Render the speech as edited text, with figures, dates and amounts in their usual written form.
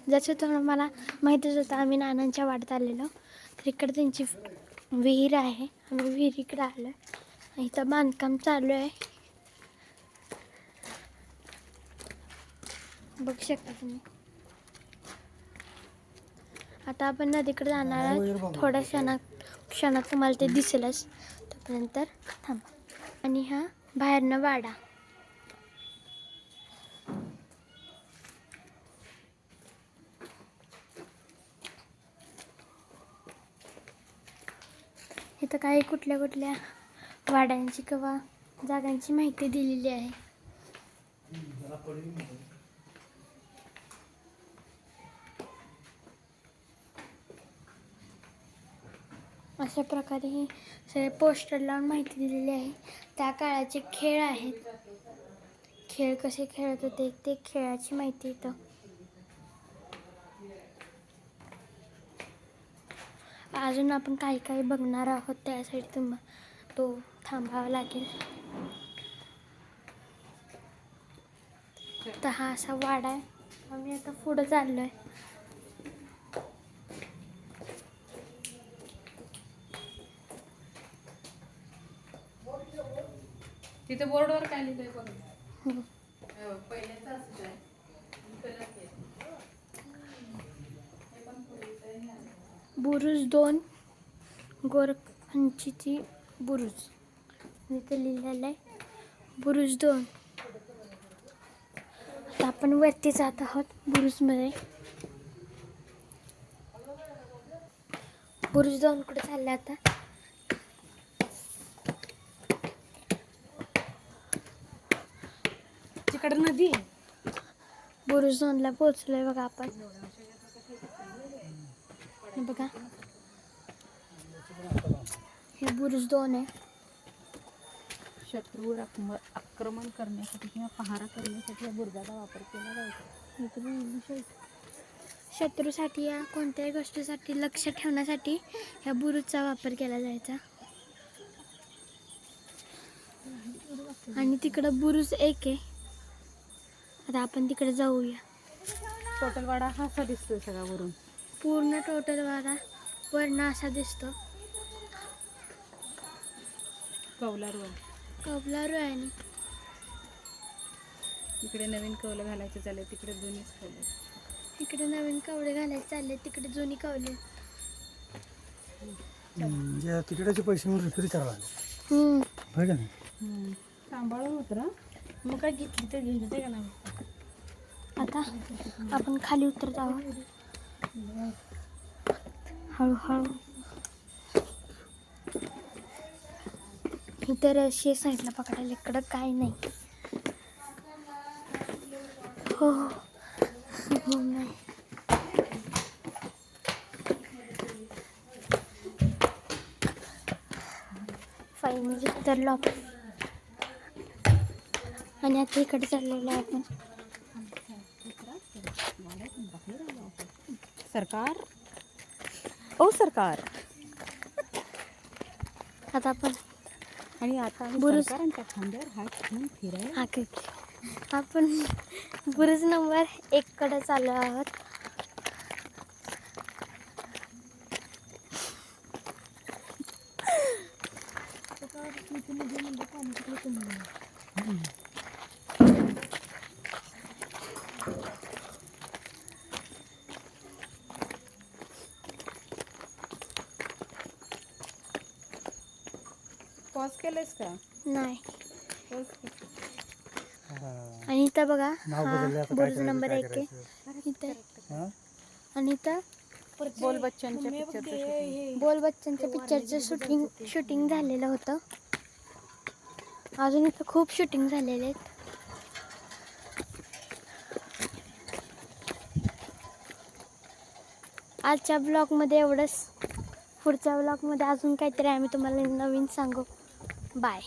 जसं तुम्हाला माहीतच होतं, आम्ही नानांच्या वाड्यात आलेलो, तर इकडे त्यांची विहीर आहे. आम्ही विहिरीकडे आलो आहे. इथं बांधकाम चालू आहे, बघू शकता तुम्ही. आता आपण नदीकडे जाणार आहोत. थोड्या क्षणात तुम्हाला ते दिसेलच. तोपर्यंत थांबा. आणि हा बाहेरनं वाडा. इथं काही कुठल्या कुठल्या वाड्यांची किंवा जागांची माहिती दिलेली आहे. अशा प्रकारे हे सगळे पोस्टर लावून माहिती दिलेली आहे. त्या काळाचे खेळ आहेत, खेळ कसे खेळत होते ते खेळाची माहिती इथं. अजून आपण काही काही बघणार आहोत, त्यासाठी तो थांबावा लागेल. तर हा असा वाडा आहे. आम्ही आता पुढं चाललो आहे. तिथे बोर्डवर काय लिहिलंय बघा. पहिल्याच असंच आहे. बुरुज 2 गोरखंची बुरुज इथे लिहिलेलं आहे. बुरुज 2. आता आपण वरती जात आहोत बुरुजमध्ये. बुरुज 2 कुठे चालले आता? तिकडे नदी. बुरुज 2ला पोहोचलोय बघा आपण. हे बघा, हे बुरुज 2 आहे. शत्रूवर आक्रमण करण्यासाठी किंवा पहारा करण्यासाठी या बुरुजाचा वापर केला जायचा. शत्रूसाठी या कोणत्याही गोष्टीसाठी लक्ष ठेवण्यासाठी ह्या बुरुजचा वापर केला जायचा. आणि तिकडं बुरुज 1 आहे. आता आपण तिकडे जाऊया. टोटल वाडा हा असा दिसतोय सगळा वरून. पूर्ण टोटल वाडा वरनं असा दिसतो. कौलारू आहे. इकडे नवीन कौलं घालायचं चाललंय, तिकडे जुनीच कौलं. इकडे नवीन कवळे घालायचे चालले, तिकडे जुनी कवले. म्हणजे तिकिटाचे पैसे म्हणून रिपेअर करावं लागेल, होय का नाही? सांभाळून उतरा. मग काय घेतली तर घेऊन जाते का नाही. आता आपण खाली उतरत आहोत हळूहळू. इतर अशी साईडला पकडायला, इकडं काय नाही. हो नाही. फायनली उतरलो आपण. आणि आता इकडे चाललेलो आहे आपण. सरकार ओ सरकार. आता आपण आणि आता बुरुज सरकारांच्या खांद्यावर हात घेऊन फिरायला आपण बुरुज नंबर 1 कडे चाललो आहोत. पॉज केलंयस का? नाही. आणि इथं बघा, हा बुरुज नंबर 1 आहे इथं. आणि इथं बोल बच्चनच्या पिक्चरचं शूटिंग झालेलं होतं. अजून इथं खूप शूटिंग झालेले आहेत. आजच्या ब्लॉगमध्ये एवढंच. पुढच्या ब्लॉगमध्ये अजून काहीतरी आम्ही तुम्हाला नवीन सांगू. बाय.